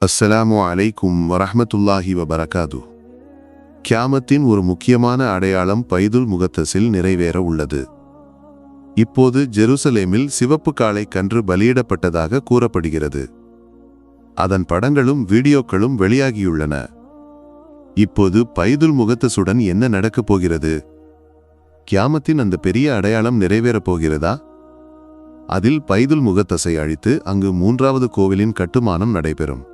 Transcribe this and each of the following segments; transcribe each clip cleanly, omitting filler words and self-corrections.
அஸ்ஸலாமு அலைக்கும் வரஹ்மத்துல்லாஹி வபரகாது. கியாமத்தின் ஒரு முக்கியமான அடையாளம் பைதுல் முகத்தஸில் நிறைவேற உள்ளது. இப்போது ஜெருசலேமில் சிவப்பு காளை கன்று பலியிடப்பட்டதாக கூறப்படுகிறது. அதன் படங்களும் வீடியோக்களும் வெளியாகியுள்ளன. இப்போது பைதுல் முகத்தஸுடன் என்ன நடக்கப் போகிறது? கியாமத்தின் அந்த பெரிய அடையாளம் நிறைவேறப் போகிறதா? அதில் பைதுல் முகத்தஸை அழித்து அங்கு மூன்றாவது கோவிலின் கட்டுமானம் நடைபெறும்.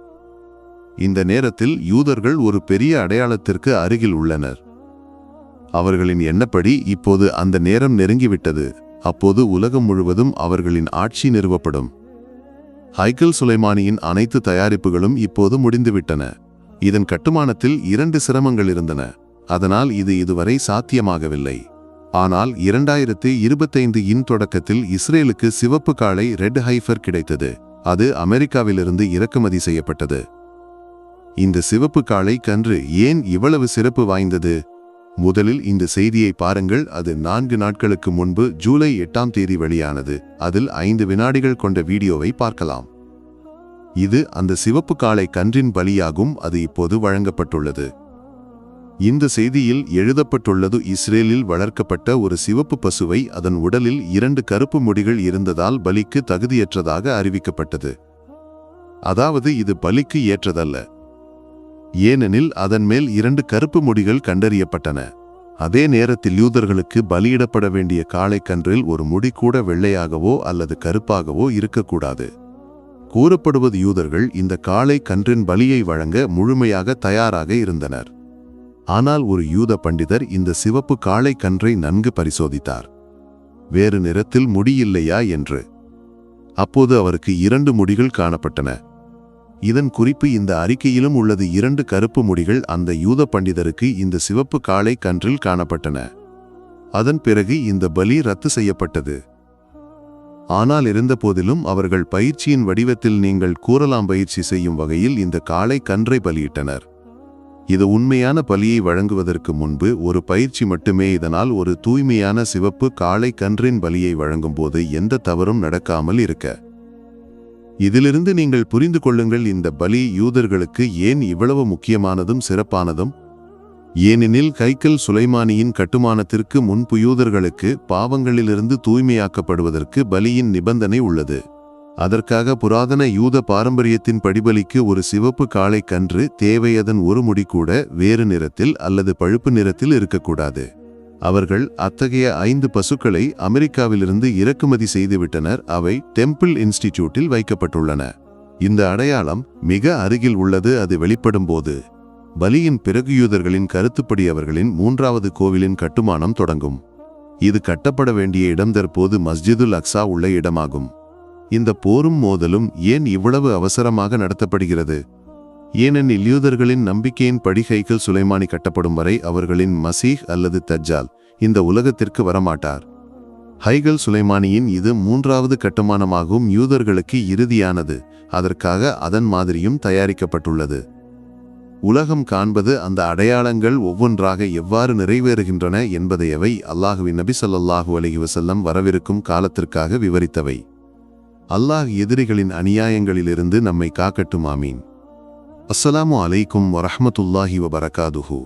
இந்த நேரத்தில் யூதர்கள் ஒரு பெரிய அடையாளத்திற்கு அருகில் உள்ளனர். அவர்களின் எண்ணப்படி இப்போது அந்த நேரம் நெருங்கிவிட்டது. அப்போது உலகம் முழுவதும் அவர்களின் ஆட்சி நிறுவப்படும். ஹைக்கல் சுலைமானியின் அனைத்து தயாரிப்புகளும் இப்போது முடிந்துவிட்டன. இதன் கட்டுமானத்தில் 2 சிரமங்கள் இருந்தன. அதனால் இது இதுவரை சாத்தியமாகவில்லை. ஆனால் 2025 தொடக்கத்தில் இஸ்ரேலுக்கு சிவப்பு காளை ரெட் ஹைஃபர் கிடைத்தது. அது அமெரிக்காவிலிருந்து இறக்குமதி செய்யப்பட்டது. இந்த சிவப்பு காளை கன்று ஏன் இவ்வளவு சிறப்பு வாய்ந்தது? முதலில் இந்த செய்தியை பாருங்கள். அது 4 நாட்களுக்கு முன்பு ஜூலை 8ஆம் தேதி வெளியானது. அதில் 5 வினாடிகள் கொண்ட வீடியோவை பார்க்கலாம். இது அந்த சிவப்பு காளை கன்றின் பலியாகும். அது இப்போது வழங்கப்பட்டுள்ளது. இந்த செய்தியில் எழுதப்பட்டுள்ளது, இஸ்ரேலில் வளர்க்கப்பட்ட ஒரு சிவப்பு பசுவை அதன் உடலில் 2 கருப்பு முடிகள் இருந்ததால் பலிக்கு தகுதியற்றதாக அறிவிக்கப்பட்டது. அதாவது இது பலிக்கு ஏற்றதல்ல. ஏனெனில் அதன் மேல் 2 கருப்பு முடிகள் கண்டறியப்பட்டன. அதே நேரத்தில் யூதர்களுக்கு பலியிடப்பட வேண்டிய காளை கன்றில் ஒரு முடி கூட வெள்ளையாகவோ அல்லது கருப்பாகவோ இருக்கக்கூடாது. கூறப்படுவது, யூதர்கள் இந்த காளை கன்றின் பலியை வழங்க முழுமையாக தயாராக இருந்தனர். ஆனால் ஒரு யூத பண்டிதர் இந்த சிவப்பு காளை கன்றை நன்கு பரிசோதித்தார். வேறு நிறத்தில் முடியில்லையா என்று. அப்போது அவருக்கு 2 முடிகள் காணப்பட்டன. இதன் குறிப்பு இந்த அறிக்கையிலும் உள்ளது. 2 கருப்பு முடிகள் அந்த யூத பண்டிதருக்கு இந்த சிவப்பு காளை கன்றில் காணப்பட்டன. அதன் பிறகு இந்த பலி ரத்து செய்யப்பட்டது. ஆனால் இருந்தபோதிலும் அவர்கள் பயிற்சியின் வடிவத்தில் நீங்கள் கூறலாம் பயிற்சி செய்யும் வகையில் இந்த காளை கன்றை பலியிட்டனர். இது உண்மையான பலியை வழங்குவதற்கு முன்பு ஒரு பயிற்சி மட்டுமே. இதனால் ஒரு தூய்மையான சிவப்பு காளை கன்றின் பலியை வழங்கும்போது எந்த தவறும் நடக்காமல் இருக்க. இதிலிருந்து நீங்கள் புரிந்து கொள்ளுங்கள், இந்த பலி யூதர்களுக்கு ஏன் இவ்வளவு முக்கியமானதும் சிறப்பானதும். ஏனெனில் ஹைக்கல் சுலைமானியின் கட்டுமானத்திற்கு முன்பு யூதர்களுக்கு பாவங்களிலிருந்து தூய்மையாக்கப்படுவதற்கு பலியின் நிபந்தனை உள்ளது. அதற்காக புராதன யூத பாரம்பரியத்தின் படிபலிக்கு ஒரு சிவப்பு காளை கன்று தேவை. அதன் ஒரு முடி கூட வேறு நிறத்தில் அல்லது பழுப்பு நிறத்தில் இருக்கக்கூடாது. அவர்கள் அத்தகைய 5 பசுக்களை அமெரிக்காவிலிருந்து இறக்குமதி செய்துவிட்டனர். அவை டெம்பிள் இன்ஸ்டிடியூட்டில் வைக்கப்பட்டுள்ளன. இந்த அடையாளம் மிக அருகில் உள்ளது. அது வெளிப்படும் போது பலியின் பிறகு யூதர்களின் கருத்துப்படி அவர்களின் 3வது கோவிலின் கட்டுமானம் தொடங்கும். இது கட்டப்பட வேண்டிய இடம் தற்போது மஸ்ஜிதுல் அக்ஸா உள்ள இடமாகும். இந்த போரும் மோதலும் ஏன் இவ்வளவு அவசரமாக நடத்தப்படுகிறது? ஏனெனில் யூதர்களின் நம்பிக்கையின் படி ஹைக்கல் சுலைமானி கட்டப்படும் வரை அவர்களின் மசீஹ் அல்லது தஜ்ஜால் இந்த உலகத்திற்கு வரமாட்டார். ஹைக்கல் சுலைமானியின் இது 3வது கட்டுமானமாகும். யூதர்களுக்கு இறுதியானது. அதற்காக அதன் மாதிரியும் தயாரிக்கப்பட்டுள்ளது. உலகம் காண்பது அந்த அடையாளங்கள் ஒவ்வொன்றாக எவ்வாறு நிறைவேறுகின்றன என்பதையவை அல்லாஹுவின் நபி ஸல்லல்லாஹு அலைஹி வஸல்லம் வரவிருக்கும் காலத்திற்காக விவரித்தவை. அல்லாஹ் எதிரிகளின் அநியாயங்களிலிருந்து நம்மை காக்கட்டும். ஆமீன். அஸ்ஸலாமு அலைக்கும் வரஹ்மத்துல்லாஹி வபரகாதுஹு.